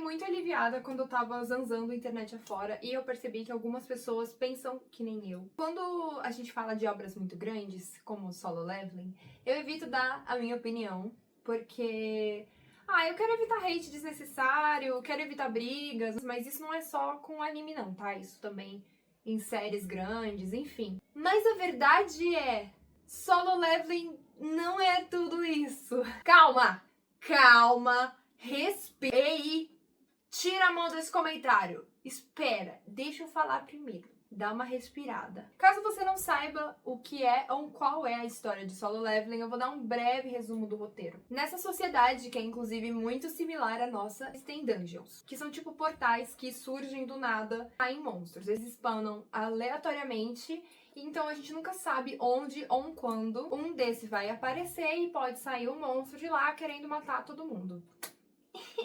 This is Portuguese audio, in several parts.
muito aliviada quando eu tava zanzando a internet afora e eu percebi que algumas pessoas pensam que nem eu. Quando a gente fala de obras muito grandes, como Solo Leveling, eu evito dar a minha opinião, porque... eu quero evitar hate desnecessário, quero evitar brigas, mas isso não é só com anime não, tá? Isso também em séries grandes, enfim. Mas a verdade é, Solo Leveling não é tudo isso. Calma! Calma! Respira. Ei, tira a mão desse comentário. Espera, deixa eu falar primeiro. Dá uma respirada. Caso você não saiba o que é ou qual é a história de Solo Leveling, eu vou dar um breve resumo do roteiro. Nessa sociedade, que é inclusive muito similar à nossa, tem dungeons, que são tipo portais que surgem do nada em monstros. Eles spawnam aleatoriamente, então a gente nunca sabe onde ou quando um desses vai aparecer e pode sair um monstro de lá querendo matar todo mundo.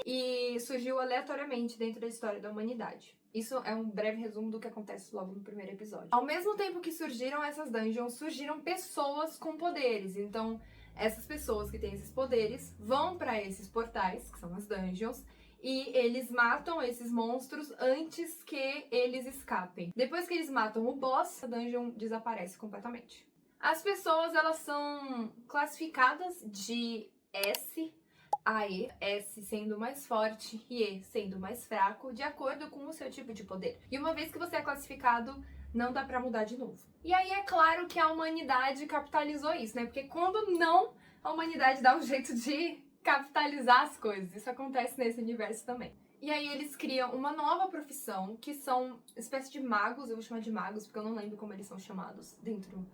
E surgiu aleatoriamente dentro da história da humanidade. Isso é um breve resumo do que acontece logo no primeiro episódio. Ao mesmo tempo que surgiram essas dungeons, surgiram pessoas com poderes. Então, essas pessoas que têm esses poderes vão pra esses portais, que são as dungeons, e eles matam esses monstros antes que eles escapem. Depois que eles matam o boss, a dungeon desaparece completamente. As pessoas, elas são classificadas de S a E, S sendo mais forte e E sendo mais fraco, de acordo com o seu tipo de poder. E uma vez que você é classificado, não dá pra mudar de novo. E aí é claro que a humanidade capitalizou isso, né? Porque quando não, a humanidade dá um jeito de capitalizar as coisas. Isso acontece nesse universo também. E aí eles criam uma nova profissão, que são espécie de magos, eu vou chamar de magos porque eu não lembro como eles são chamados dentro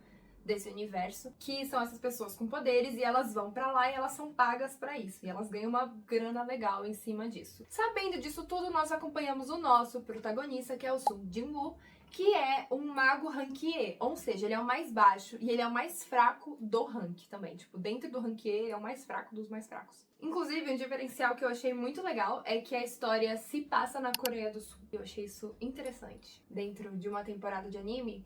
desse universo, que são essas pessoas com poderes e elas vão pra lá e elas são pagas pra isso, e elas ganham uma grana legal em cima disso. Sabendo disso tudo, nós acompanhamos o nosso protagonista, que é o Sung Jin-woo, que é um mago rank E, ou seja, ele é o mais baixo e ele é o mais fraco do rank também, tipo, dentro do rank E, ele é o mais fraco dos mais fracos. Inclusive, um diferencial que eu achei muito legal é que a história se passa na Coreia do Sul. Eu achei isso interessante. Dentro de uma temporada de anime,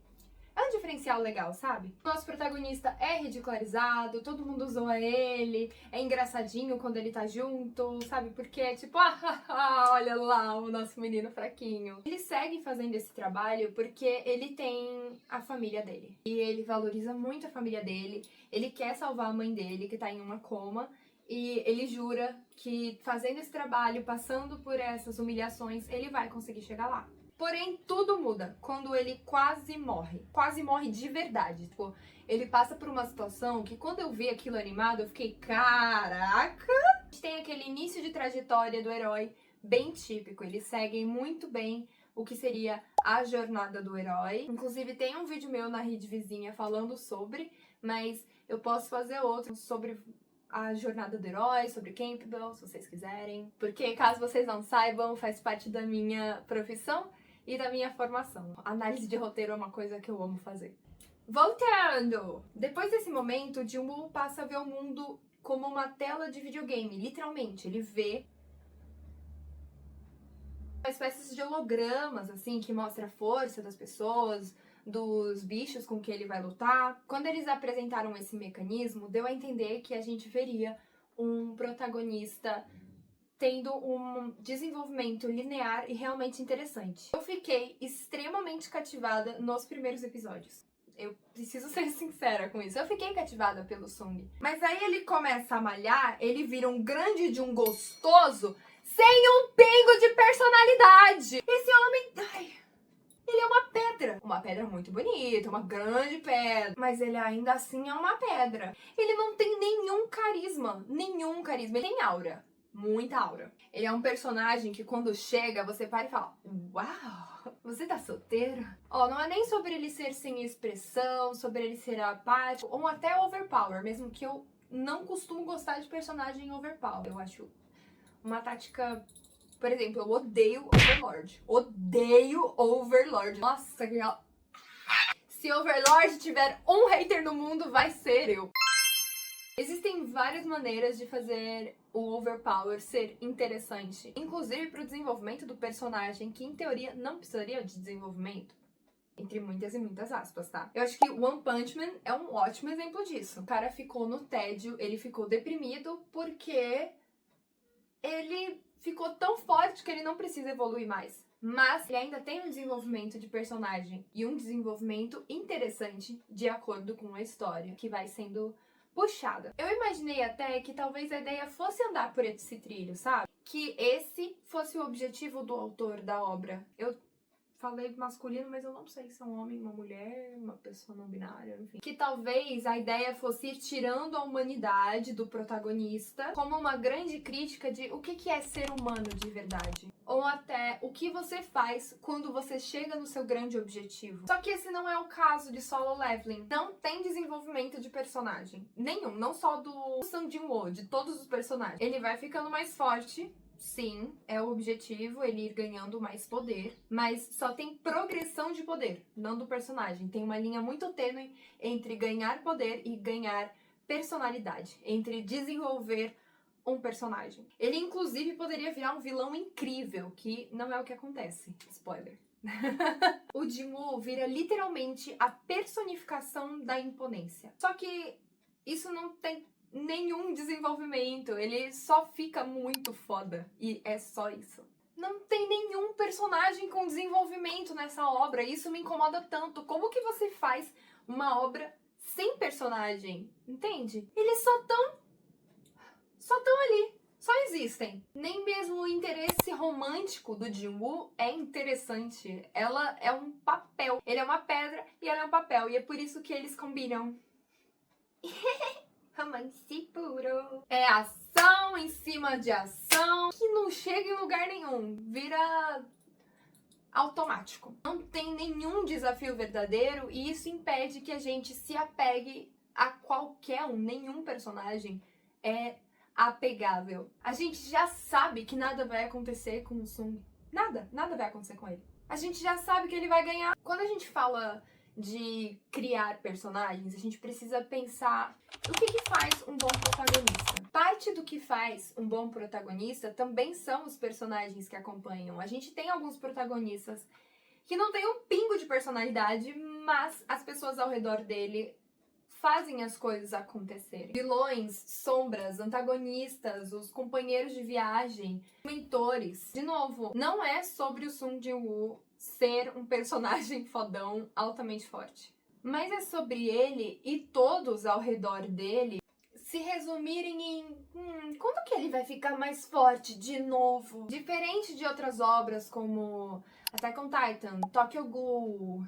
é um diferencial legal, sabe? Nosso protagonista é ridicularizado, todo mundo zoa ele, é engraçadinho quando ele tá junto, sabe? Porque é tipo, olha lá o nosso menino fraquinho. Ele segue fazendo esse trabalho porque ele tem a família dele. E ele valoriza muito a família dele, ele quer salvar a mãe dele, que tá em uma coma, e ele jura que fazendo esse trabalho, passando por essas humilhações, ele vai conseguir chegar lá. Porém, tudo muda quando ele quase morre. Quase morre de verdade. Tipo, ele passa por uma situação que quando eu vi aquilo animado, eu fiquei, caraca! A gente tem aquele início de trajetória do herói bem típico. Eles seguem muito bem o que seria a jornada do herói. Inclusive, tem um vídeo meu na rede vizinha falando sobre, mas eu posso fazer outro sobre a jornada do herói, sobre Campbell, se vocês quiserem. Porque, caso vocês não saibam, faz parte da minha profissão e da minha formação. Análise de roteiro é uma coisa que eu amo fazer. Voltando! Depois desse momento, Jin-woo passa a ver o mundo como uma tela de videogame, literalmente. Ele vê espécies de hologramas, assim, que mostra a força das pessoas, dos bichos com que ele vai lutar. Quando eles apresentaram esse mecanismo, deu a entender que a gente veria um protagonista tendo um desenvolvimento linear e realmente interessante. Eu fiquei extremamente cativada nos primeiros episódios. Eu preciso ser sincera com isso. Eu fiquei cativada pelo Sung. Mas aí ele começa a malhar, ele vira um grande de um gostoso sem um pingo de personalidade. Esse homem... ele é uma pedra. Uma pedra muito bonita, uma grande pedra. Mas ele ainda assim é uma pedra. Ele não tem nenhum carisma. Nenhum carisma. Ele tem aura. Muita aura. Ele é um personagem que quando chega, você para e fala, uau, você tá solteiro? Não é nem sobre ele ser sem expressão, sobre ele ser apático, ou até overpower, mesmo que eu não costumo gostar de personagem overpower. Eu acho uma tática... Por exemplo, eu odeio Overlord. Odeio Overlord. Nossa, que... se Overlord tiver um hater no mundo, vai ser eu. Existem várias maneiras de fazer o overpower ser interessante, inclusive para o desenvolvimento do personagem, que em teoria não precisaria de desenvolvimento. Entre muitas e muitas aspas, tá? Eu acho que One Punch Man é um ótimo exemplo disso. O cara ficou no tédio, ele ficou deprimido porque ele ficou tão forte acho que ele não precisa evoluir mais. Mas ele ainda tem um desenvolvimento de personagem e um desenvolvimento interessante de acordo com a história que vai sendo puxada. Eu imaginei até que talvez a ideia fosse andar por esse trilho, sabe? Que esse fosse o objetivo do autor da obra. Eu falei masculino, mas eu não sei se é um homem, uma mulher, uma pessoa não binária, enfim. Que talvez a ideia fosse ir tirando a humanidade do protagonista como uma grande crítica de o que é ser humano de verdade. Ou até o que você faz quando você chega no seu grande objetivo. Só que esse não é o caso de Solo Leveling. Não tem desenvolvimento de personagem. Nenhum, não só do Sung Jin-woo, de todos os personagens. Ele vai ficando mais forte. Sim, é o objetivo, ele ir ganhando mais poder, mas só tem progressão de poder, não do personagem. Tem uma linha muito tênue entre ganhar poder e ganhar personalidade, entre desenvolver um personagem. Ele, inclusive, poderia virar um vilão incrível, que não é o que acontece. Spoiler. O Jin-woo vira literalmente a personificação da imponência. Só que isso não tem nenhum desenvolvimento, ele só fica muito foda e é só isso. Não tem nenhum personagem com desenvolvimento nessa obra, e isso me incomoda tanto. Como que você faz uma obra sem personagem? Entende? Eles só tão ali, só existem. Nem mesmo o interesse romântico do Jin-woo é interessante. Ela é um papel. Ele é uma pedra e ela é um papel, e é por isso que eles combinam. Romance puro. É ação em cima de ação que não chega em lugar nenhum. Vira automático. Não tem nenhum desafio verdadeiro e isso impede que a gente se apegue a qualquer um. Nenhum personagem é apegável. A gente já sabe que nada vai acontecer com o Sung. Nada vai acontecer com ele. A gente já sabe que ele vai ganhar. Quando a gente fala de criar personagens, a gente precisa pensar o que faz um bom protagonista. Parte do que faz um bom protagonista também são os personagens que acompanham. A gente tem alguns protagonistas que não têm um pingo de personalidade, mas as pessoas ao redor dele fazem as coisas acontecerem. Vilões, sombras, antagonistas, os companheiros de viagem, mentores. De novo, não é sobre o Sung Jin-woo ser um personagem fodão altamente forte, mas é sobre ele e todos ao redor dele se resumirem em quando que ele vai ficar mais forte de novo? Diferente de outras obras como Attack on Titan, Tokyo Ghoul,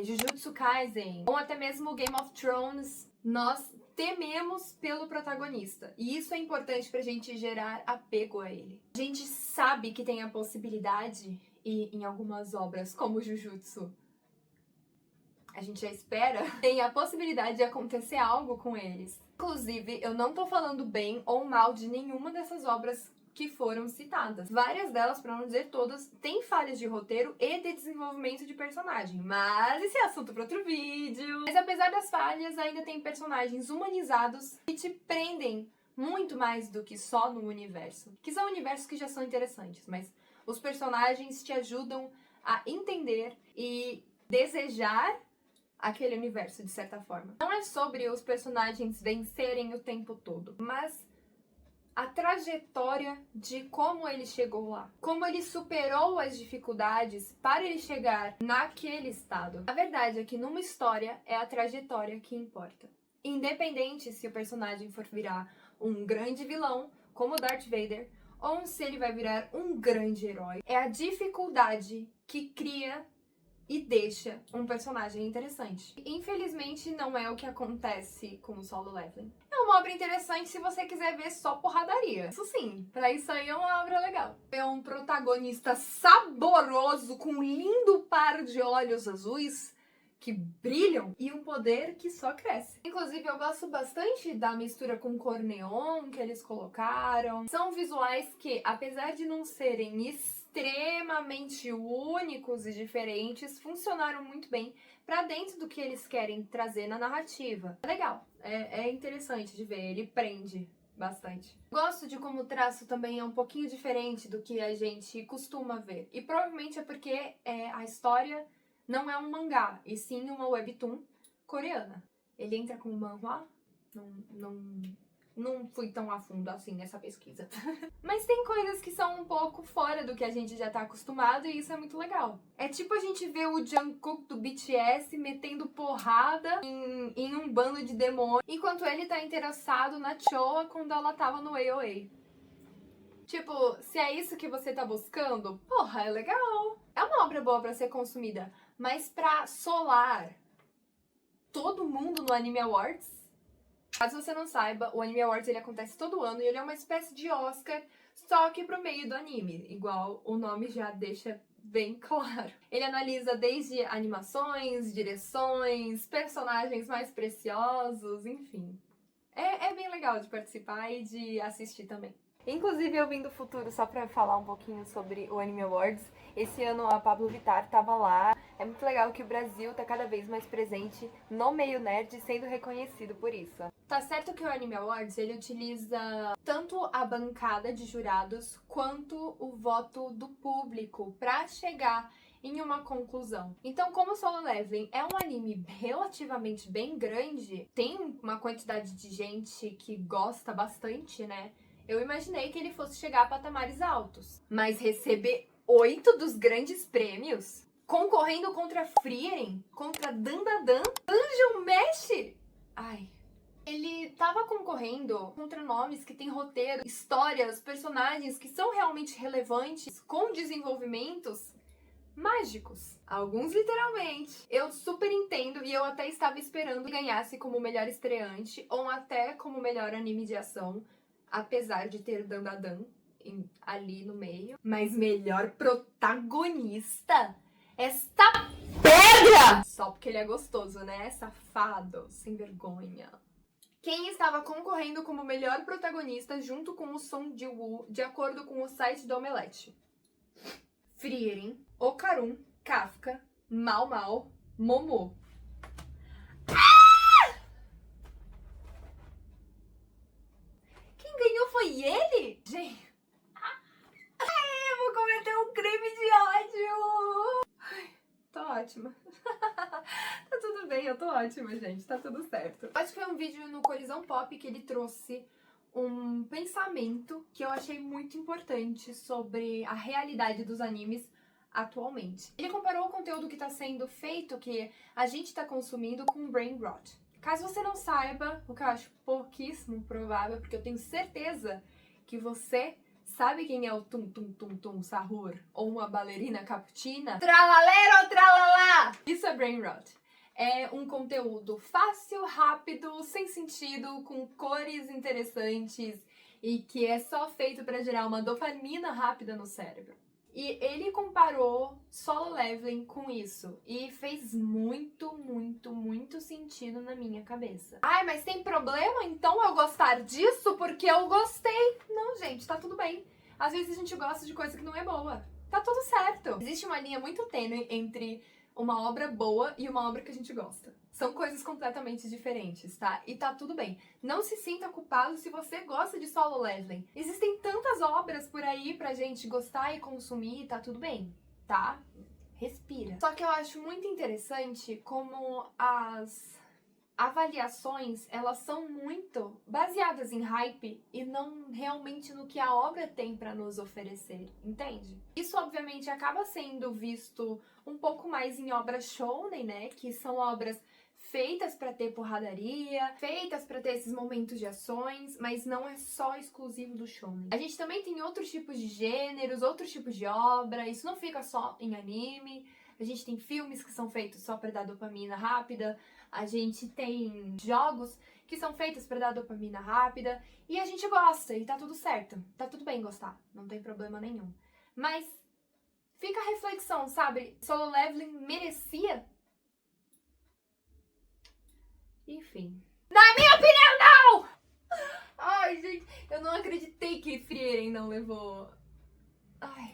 Jujutsu Kaisen, ou até mesmo Game of Thrones, nós tememos pelo protagonista. E isso é importante pra gente gerar apego a ele. A gente sabe que tem a possibilidade, e em algumas obras como Jujutsu, a gente já espera, tem a possibilidade de acontecer algo com eles. Inclusive, eu não tô falando bem ou mal de nenhuma dessas obras que foram citadas. Várias delas, pra não dizer todas, têm falhas de roteiro e de desenvolvimento de personagem. Mas esse é assunto para outro vídeo. Mas apesar das falhas, ainda tem personagens humanizados que te prendem muito mais do que só no universo. Que são universos que já são interessantes, mas os personagens te ajudam a entender e desejar aquele universo, de certa forma. Não é sobre os personagens vencerem o tempo todo, mas a trajetória de como ele chegou lá. Como ele superou as dificuldades para ele chegar naquele estado. A verdade é que numa história é a trajetória que importa. Independente se o personagem for virar um grande vilão, como Darth Vader, ou se ele vai virar um grande herói. É a dificuldade que cria e deixa um personagem interessante. Infelizmente, não é o que acontece com o Solo Leveling. É uma obra interessante se você quiser ver só porradaria. Isso sim, pra isso aí é uma obra legal. É um protagonista saboroso, com um lindo par de olhos azuis que brilham e um poder que só cresce. Inclusive, eu gosto bastante da mistura com cor neon que eles colocaram. São visuais que, apesar de não serem extremamente únicos e diferentes, funcionaram muito bem pra dentro do que eles querem trazer na narrativa. É legal, é interessante de ver, ele prende bastante. Gosto de como o traço também é um pouquinho diferente do que a gente costuma ver. E provavelmente é porque a história não é um mangá, e sim uma webtoon coreana. Ele entra como manhwa? Não fui tão a fundo assim nessa pesquisa. Mas tem coisas que são um pouco fora do que a gente já tá acostumado e isso é muito legal. É tipo a gente ver o Jungkook do BTS metendo porrada em um bando de demônios, enquanto ele tá interessado na Choa quando ela tava no AOA. Tipo, se é isso que você tá buscando, porra, é legal. É uma obra boa pra ser consumida, mas pra solar todo mundo no Anime Awards? Caso você não saiba, o Anime Awards ele acontece todo ano e ele é uma espécie de Oscar, só que pro meio do anime, igual o nome já deixa bem claro. Ele analisa desde animações, direções, personagens mais preciosos, enfim. É bem legal de participar e de assistir também. Inclusive, eu vim do futuro só pra falar um pouquinho sobre o Anime Awards. Esse ano a Pabllo Vittar tava lá. É muito legal que o Brasil tá cada vez mais presente no meio nerd, sendo reconhecido por isso. Tá certo que o Anime Awards, ele utiliza tanto a bancada de jurados quanto o voto do público pra chegar em uma conclusão. Então, como Solo Leveling é um anime relativamente bem grande, tem uma quantidade de gente que gosta bastante, né? Eu imaginei que ele fosse chegar a patamares altos. Mas receber 8 dos grandes prêmios, concorrendo contra Frieren, contra Dandadan, Dungeon Mesh... Ai... Ele tava concorrendo contra nomes que têm roteiro, histórias, personagens que são realmente relevantes, com desenvolvimentos mágicos. Alguns literalmente. Eu super entendo e eu até estava esperando que ganhasse como melhor estreante ou até como melhor anime de ação, apesar de ter Dandadan ali no meio. Mas melhor protagonista? Esta pedra! Só porque ele é gostoso, né? Safado, sem vergonha. Quem estava concorrendo como melhor protagonista junto com o Song Ji-woo, de acordo com o site do Omelete? Frieren, Okarun, Kafka, Mau Mau, Momo. Quem ganhou foi ele? Gente, eu vou cometer um crime de ódio. Tô ótima. Tá tudo bem, eu tô ótima, gente. Tá tudo certo. Acho que foi um vídeo no Colisão Pop que ele trouxe um pensamento que eu achei muito importante sobre a realidade dos animes atualmente. Ele comparou o conteúdo que tá sendo feito, que a gente tá consumindo, com brain rot. Caso você não saiba, o que eu acho pouquíssimo provável, porque eu tenho certeza que você sabe quem é o Tum Tum Tum Tum Sahur? Ou uma bailarina caputina? Tralalero tralalá! Isso é brain rot. É um conteúdo fácil, rápido, sem sentido, com cores interessantes e que é só feito para gerar uma dopamina rápida no cérebro. E ele comparou Solo Leveling com isso e fez muito, muito, muito sentido na minha cabeça. Ai, mas tem problema então eu gostar disso porque eu gostei? Não, gente, tá tudo bem. Às vezes a gente gosta de coisa que não é boa. Tá tudo certo. Existe uma linha muito tênue entre uma obra boa e uma obra que a gente gosta. São coisas completamente diferentes, tá? E tá tudo bem. Não se sinta culpado se você gosta de Solo Leveling. Existem tantas obras por aí pra gente gostar e consumir, tá tudo bem, tá? Respira. Só que eu acho muito interessante como as avaliações, elas são muito baseadas em hype e não realmente no que a obra tem pra nos oferecer, entende? Isso obviamente acaba sendo visto um pouco mais em obras shounen, né, que são obras feitas pra ter porradaria, feitas pra ter esses momentos de ações, mas não é só exclusivo do shounen. A gente também tem outros tipos de gêneros, outros tipos de obra, isso não fica só em anime. A gente tem filmes que são feitos só pra dar dopamina rápida, a gente tem jogos que são feitos pra dar dopamina rápida, e a gente gosta, e tá tudo certo. Tá tudo bem gostar, não tem problema nenhum. Mas fica a reflexão, sabe? Solo Leveling merecia? Enfim. Na minha opinião, não! Ai, gente, eu não acreditei que Frieren não levou... Ai...